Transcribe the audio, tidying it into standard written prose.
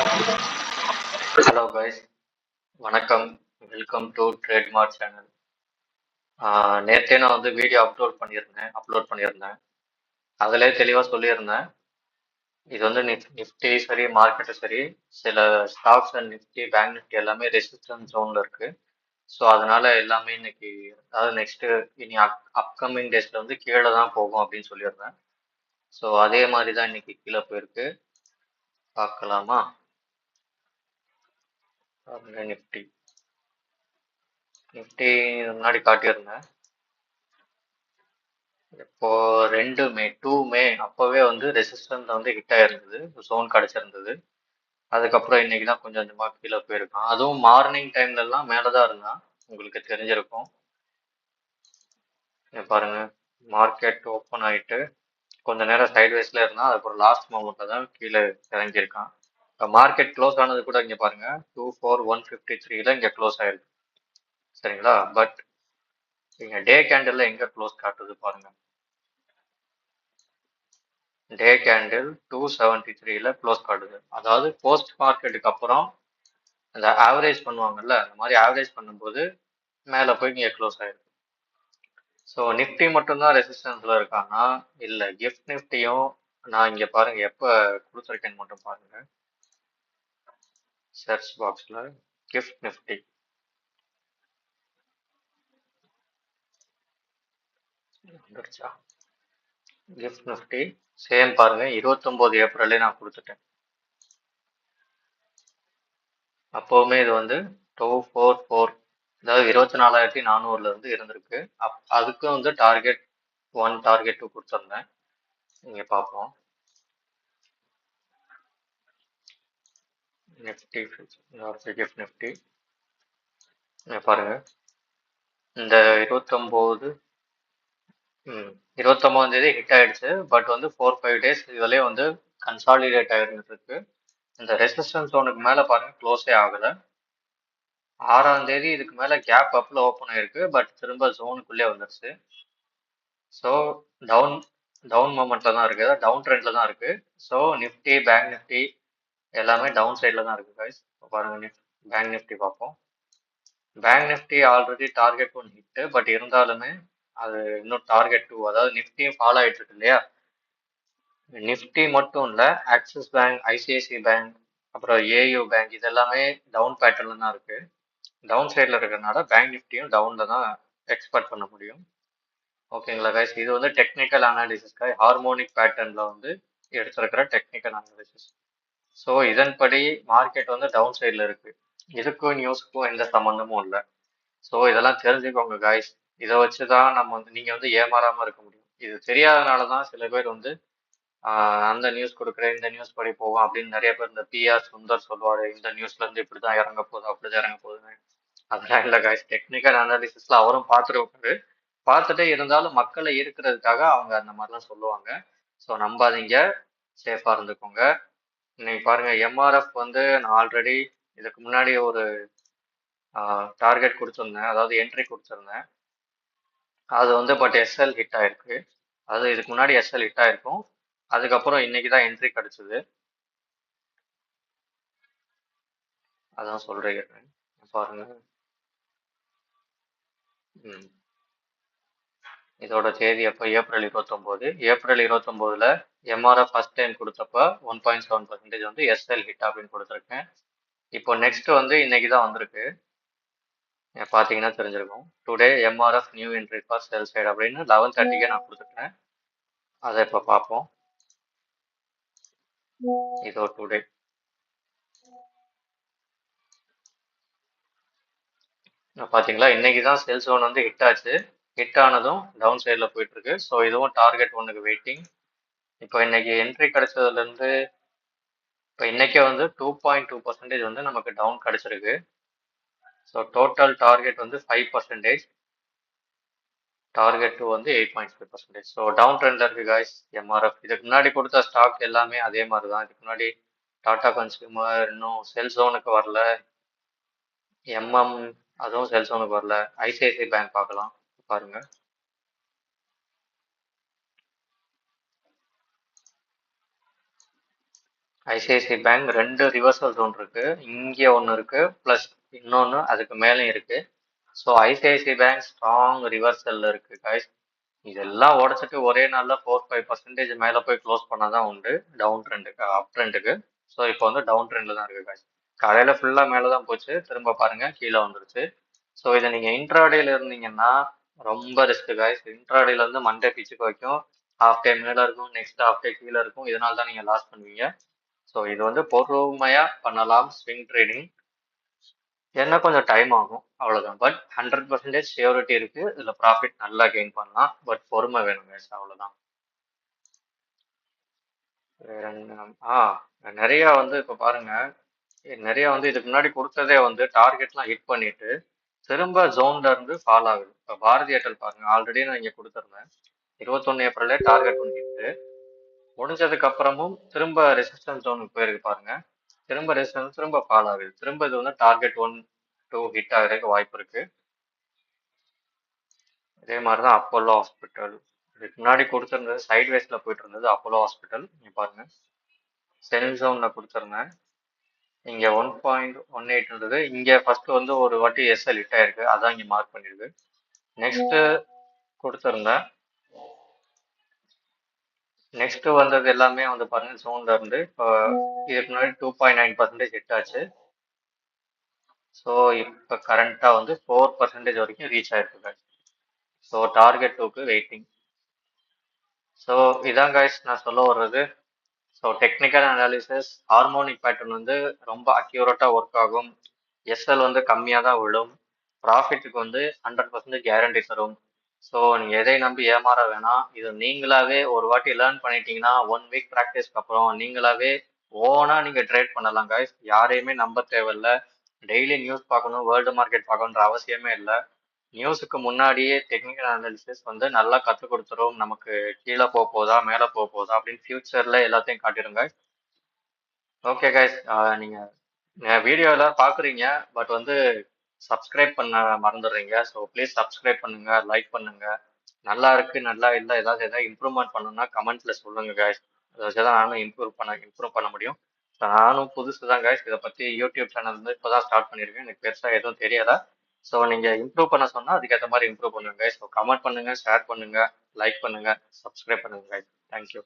Hello guys, வணக்கம். Welcome to trademark channel. நேற்றே நான் வந்து வீடியோ அப்லோட் பண்ணியிருந்தேன். அதிலே தெளிவாக சொல்லியிருந்தேன். இது வந்து நிஃப்டி சரி, மார்க்கெட்டு சரி, சில stocks and Nifty, bank Nifty எல்லாமே ரெசிஸ்டன்ஸ் ஜோனில் இருக்கு. ஸோ அதனால எல்லாமே இன்னைக்கு, அதாவது இனி அப்கமிங் டேஸ்ல வந்து கீழே தான் போகும் அப்படின்னு சொல்லியிருந்தேன். ஸோ அதே மாதிரி தான் இன்னைக்கு கீழே போயிருக்கு. பார்க்கலாமா? நிஃப்டி நிஃப்டி முன்னாடி காட்டியிருந்தேன். இப்போ 2 மே அப்போவே வந்து ரெசிஸ்டன்ஸ் வந்து ஹிட் ஆயிருந்தது, ஜோன் கிடச்சிருந்தது. அதுக்கப்புறம் இன்னைக்கு தான் கொஞ்சம் கொஞ்சமாக கீழே போயிருக்கான். அதுவும் மார்னிங் டைம்ல எல்லாம் மேலே தான் இருந்தான், உங்களுக்கு தெரிஞ்சிருக்கும். இங்க பாருங்க, மார்க்கெட் ஓப்பன் ஆயிட்டு கொஞ்ச நேரம் சைட்வேஸ்ல இருந்தான். அதுக்கப்புறம் லாஸ்ட் மொமெண்ட்ல தான் கீழே இறங்கியிருக்கான். இப்போ மார்க்கெட் க்ளோஸ் ஆனது கூட இங்கே பாருங்க, 24153ல இங்கே க்ளோஸ் ஆயிருக்கு. சரிங்களா? பட் இங்கே டே கேண்டில்ல எங்கே க்ளோஸ் காட்டுது பாருங்க. டே கேண்டில் 273ல க்ளோஸ் காட்டுது. அதாவது போஸ்ட் மார்க்கெட்டுக்கு அப்புறம் அந்த ஆவரேஜ் பண்ணுவாங்கல்ல, அந்த மாதிரி ஆவரேஜ் பண்ணும்போது மேலே போய் இங்கே க்ளோஸ் ஆயிருக்கு. ஸோ நிஃப்டி மட்டும்தான் ரெசிஸ்டன்ஸ்ல இருக்கான்னா இல்லை, கிஃப்ட் நிஃப்டியும் நான் இங்கே பாருங்க எப்போ கொடுத்துருக்கேன்னு மட்டும் பாருங்க. சர்ச் பாக்ஸில் கிஃப்ட் நிஃப்டி வந்துருச்சா? கிஃப்ட் நிஃப்டி சேம் பாருங்க, 29 ஏப்ரல்லே நான் கொடுத்துட்டேன். அப்போவுமே இது வந்து 244, அதாவது 24,400ல இருந்து இருந்திருக்கு. அதுக்கும் வந்து டார்கெட் 1, டார்கெட் 2 கொடுத்துருந்தேன். இங்கே பார்ப்போம். நிஃப்டி கிஃப்ட் நிஃப்டி பாருங்க, இந்த 29ஆம் தேதி ஹிட் ஆயிடுச்சு. பட் வந்து 4-5 டேஸ் இதுலயே வந்து கன்சாலிடேட் ஆயிருந்துருக்கு. இந்த ரெசிஸ்டன்ஸ் ஜோனுக்கு மேல பாருங்க க்ளோஸே ஆகல. 6ஆம் தேதி இதுக்கு மேல கேப் அப்ல ஓப்பன் ஆயிருக்கு, பட் திரும்ப ஜோனுக்குள்ளே வந்துருச்சு. ஸோ டவுன் மொமெண்ட்ல தான் இருக்கு, டவுன் ட்ரெண்ட்ல தான் இருக்கு. ஸோ நிஃப்டி, பேங்க் நிஃப்டி எல்லாமே டவுன் சைட்ல தான் இருக்கு கைஸ். பாருங்க, பேங்க் நிஃப்டி பார்ப்போம். Bank Nifty already target 1 hit, but இருந்தாலுமே அது இன்னும் டார்கெட் 2, அதாவது நிஃப்டியும் ஃபாலோ ஆயிட்டு இருக்கு இல்லையா. நிஃப்டி மட்டும் இல்ல, ஆக்சிஸ் பேங்க், ஐசிஐசிஐ பேங்க், அப்புறம் ஏயு பேங்க், இது எல்லாமே டவுன் பேட்டர்ன்ல தான் இருக்கு. டவுன் சைட்ல இருக்கிறதுனால பேங்க் நிஃப்டியும் டவுன்ல தான் எக்ஸ்பெக்ட் பண்ண முடியும். ஓகேங்களா கைஸ்? இது வந்து டெக்னிக்கல் அனாலிசிஸ்க்காக ஹார்மோனிக் பேட்டர்ன்ல வந்து எடுத்திருக்கிற டெக்னிக்கல் அனாலிசிஸ். ஸோ இதன்படி மார்க்கெட் வந்து டவுன் சைட்ல இருக்கு. இதுக்கும் நியூஸுக்கும் எந்த சம்மந்தமும் இல்லை. ஸோ இதெல்லாம் தெரிஞ்சுக்கோங்க காய்ஸ். இதை வச்சுதான் நம்ம வந்து நீங்க வந்து ஏமாறாம இருக்க முடியும். இது தெரியாதனாலதான் சில பேர் வந்து அந்த நியூஸ் கொடுக்குறேன், இந்த நியூஸ் படி போவோம் அப்படின்னு நிறைய பேர் இந்த பிஆர் சுந்தர் சொல்லுவாரு, இந்த நியூஸ்ல இருந்து இப்படிதான் இறங்க போகுது, அப்படிதான் இறங்க போகுதுன்னு. அதெல்லாம் இல்லை காய்ஸ், டெக்னிக்கல் அனாலிசிஸ்ல அவரும் பார்த்துட்டு பார்த்துட்டே இருந்தாலும் மக்களை ஈர்க்கிறதுக்காக அவங்க அந்த மாதிரிலாம் சொல்லுவாங்க. ஸோ நம்பாதீங்க, சேஃபா இருந்துக்கோங்க. இன்னைக்கு பாருங்க, எம்ஆர்எஃப் வந்து நான் ஆல்ரெடி இதுக்கு முன்னாடி ஒரு டார்கெட் கொடுத்துருந்தேன், அதாவது என்ட்ரி கொடுத்துருந்தேன். அது வந்து பட் எஸ்எல் ஹிட் ஆயிருக்கு. அது இதுக்கு முன்னாடி எஸ்எல் ஹிட் ஆயிருக்கும். அதுக்கப்புறம் இன்னைக்கு தான் என்ட்ரி கிடைச்சது. அதான் சொல்றேன் பாருங்க. இதோட தேதி அப்போ ஏப்ரல் 29. ஏப்ரல் 29ல எம்ஆர்எஃப் ஃபர்ஸ்ட் டைம் கொடுத்தப்ப 1.7% வந்து எஸ்எல் ஹிட் அப்படின்னு கொடுத்துருக்கேன். இப்போ நெக்ஸ்ட் வந்து இன்னைக்கு தான் வந்திருக்கு, பார்த்தீங்கன்னா தெரிஞ்சிருக்கும். Today MRF new entry for sell side அப்படின்னு 11:30க்கு நான் கொடுத்துட்டேன். அதை இப்போ பார்ப்போம். இதோ டுடே பார்த்தீங்களா, இன்னைக்கு தான் சேல் ஜோன் வந்து ஹிட் ஆச்சு. ஹிட் ஆனதும் டவுன் சைடில் போயிட்டு இருக்கு. ஸோ இதுவும் டார்கெட் 1க்கு வெயிட்டிங். இப்போ இன்னைக்கு என்ட்ரி கிடைச்சதுலேருந்து இப்போ இன்னைக்கே வந்து 2.2% வந்து நமக்கு டவுன் கிடைச்சிருக்கு. ஸோ டோட்டல் டார்கெட் வந்து 5%, டார்கெட் 2 வந்து 8.5%. ஸோ டவுன் ட்ரெண்ட்ல இருக்கு காய்ஸ் எம்ஆர்எஃப். இதுக்கு முன்னாடி கொடுத்த ஸ்டாக் எல்லாமே அதே மாதிரி தான். இதுக்கு முன்னாடி டாடா கன்சியூமர் இன்னும் செல் ஜோனுக்கு வரல, எம்எம் அதுவும் செல் ஜோனுக்கு வரல. ஐசிஐசிஐ பேங்க் பார்க்கலாம் பாருங்க. ஐசிஐசிஐ பேங்க் 2 ரிவர்சல் ஜோன் இருக்கு. இங்கே ஒன்று இருக்கு, ப்ளஸ் இன்னொன்று அதுக்கு மேலேயும் இருக்கு. ஸோ ஐசிஐசிஐ பேங்க் ஸ்ட்ராங் ரிவர்சல்ல இருக்கு guys. இதெல்லாம் உடைச்சிட்டு ஒரே நாள்ல 4-5% மேல போய் க்ளோஸ் பண்ணாதான் உண்டு டவுன் ட்ரெண்டுக்கு, அப் ட்ரெண்டுக்கு. ஸோ இப்போ வந்து டவுன் ட்ரெண்ட்ல தான் இருக்கு guys. காலையில ஃபுல்லா மேல தான் போச்சு, திரும்ப பாருங்க கீழே வந்துருச்சு. ஸோ இதை நீங்க இன்ட்ராடேல இருந்தீங்கன்னா ரொம்ப ரிஸ்க் guys. இன்ட்ராடேல இருந்து மண்டே பிச்சுக்கு வைக்கும், ஹாஃப் டே மேல இருக்கும், நெக்ஸ்ட் ஹாஃப் டே கீழே இருக்கும். இதனால தான் நீங்க லாஸ் பண்ணுவீங்க. ஸோ இது வந்து பொறுமையா பண்ணலாம் ஸ்விங் ட்ரேடிங். என்ன கொஞ்சம் டைம் ஆகும் அவ்வளவுதான். பட் 100% ஷியோரிட்டி இருக்கு, இதுல ப்ராஃபிட் நல்லா கெயின் பண்ணலாம். பட் பொறுமை வேணும் guys, அவ்வளவுதான். வேற என்ன? நிறைய வந்து இப்ப பாருங்க, நிறைய வந்து இதுக்கு முன்னாடி கொடுத்ததே வந்து டார்கெட்லாம் ஹிட் பண்ணிட்டு திரும்ப ஜோன்ல இருந்து ஃபால் ஆகுது. இப்ப பாரதி ஏர்டெல் பாருங்க, ஆல்ரெடி நான் இங்க கொடுத்துருந்தேன். 21 ஏப்ரல்லே டார்கெட் ஒன்று ஹிட்டு முடிஞ்சதுக்கு அப்புறமும் திரும்ப ரெசிஸ்டன்ஸ் ஜோனுக்கு போயிருக்கு பாருங்க. திரும்ப ரெசிஸ்டன்ஸ், திரும்ப ஃபால் ஆகுது. திரும்ப இது வந்து டார்கெட் 1-2 ஹிட் ஆகிறதுக்கு வாய்ப்பு இருக்கு. இதே மாதிரிதான் அப்போலோ ஹாஸ்பிட்டல் இதுக்கு முன்னாடி கொடுத்துருந்தது, சைட்வேஸ்ல போயிட்டு இருந்தது அப்போலோ ஹாஸ்பிட்டல். இங்க பாருங்க, செல் ஜோன்ல கொடுத்துருந்தேன். இங்க 1.18 இருந்தது. இங்க ஃபர்ஸ்ட் வந்து ஒரு வாட்டி எஸ்எல் ஹிட் ஆயிருக்கு, அதான் இங்க மார்க் பண்ணிருக்கு. நெக்ஸ்ட் கொடுத்துருந்தேன். நெக்ஸ்ட் வந்தது எல்லாமே வந்து பாருங்க ஜோன்ல இருந்து. இப்போ இதுக்கு முன்னாடி 2.9% ஹிட் ஆச்சு. ஸோ இப்போ கரண்டா வந்து 4% வரைக்கும் ரீச் ஆயிருக்கு. ஸோ டார்கெட் 2க்கு வெயிட்டிங். ஸோ இதான் கைஸ் நான் சொல்ல வர்றது. So technical analysis, harmonic pattern வந்து ரொம்ப அக்யூரேட்டாக ஒர்க் ஆகும். எஸ்எல் வந்து கம்மியாக தான் விழும். ப்ராஃபிட்டுக்கு வந்து 100% கேரண்டி தரும். ஸோ நீங்கள் எதை நம்பி ஏமாற வேணாம். இது நீங்களாவே ஒரு வாட்டி லேர்ன் பண்ணிட்டீங்கன்னா 1 வீக் ப்ராக்டிஸ்க்கு அப்புறம் நீங்களாவே ஓனாக நீங்கள் ட்ரேட் பண்ணலாம் guys. யாரையுமே நம்ப தேவையில்லை. டெய்லி நியூஸ் பார்க்கணும், வேர்ல்டு மார்க்கெட் பார்க்கணுன்ற அவசியமே இல்லை. நியூஸுக்கு முன்னாடியே டெக்னிக்கல் அனாலிசிஸ் வந்து நல்லா கற்றுக் கொடுத்துரும். நமக்கு கீழே போக போதா மேலே போக போதா அப்படின்னு ஃபியூச்சரில் எல்லாத்தையும் காட்டிடுங்க. ஓகே கைஸ், நீங்கள் வீடியோ எல்லாம் பார்க்குறீங்க, பட் வந்து சப்ஸ்கிரைப் பண்ண மறந்துடுறீங்க. ஸோ ப்ளீஸ் சப்ஸ்கிரைப் பண்ணுங்க, லைக் பண்ணுங்க. நல்லா இருக்கு, நல்லா இல்லை, ஏதாவது இம்ப்ரூவ்மெண்ட் பண்ணணும்னா கமெண்ட்ல சொல்லுங்க கைஸ். அதை வச்சு தான் நானும் இம்ப்ரூவ் பண்ண முடியும். ஸோ நானும் புதுசு தான் கைஸ், இதை பற்றி யூடியூப் சேனல் வந்து இப்போ தான் ஸ்டார்ட் பண்ணியிருக்கேன். எனக்கு பெருசாக எதுவும் தெரியல. ஸோ நீங்கள் இம்ப்ரூவ் பண்ண சொன்னால் அதுக்கேற்ற மாதிரி இம்ப்ரூவ் பண்ணுங்க கைஸ். ஸோ கமெண்ட் பண்ணுங்க, ஷேர் பண்ணுங்க, லைக் பண்ணுங்க, சப்ஸ்கிரைப் பண்ணுங்க கைஸ். தேங்க்யூ.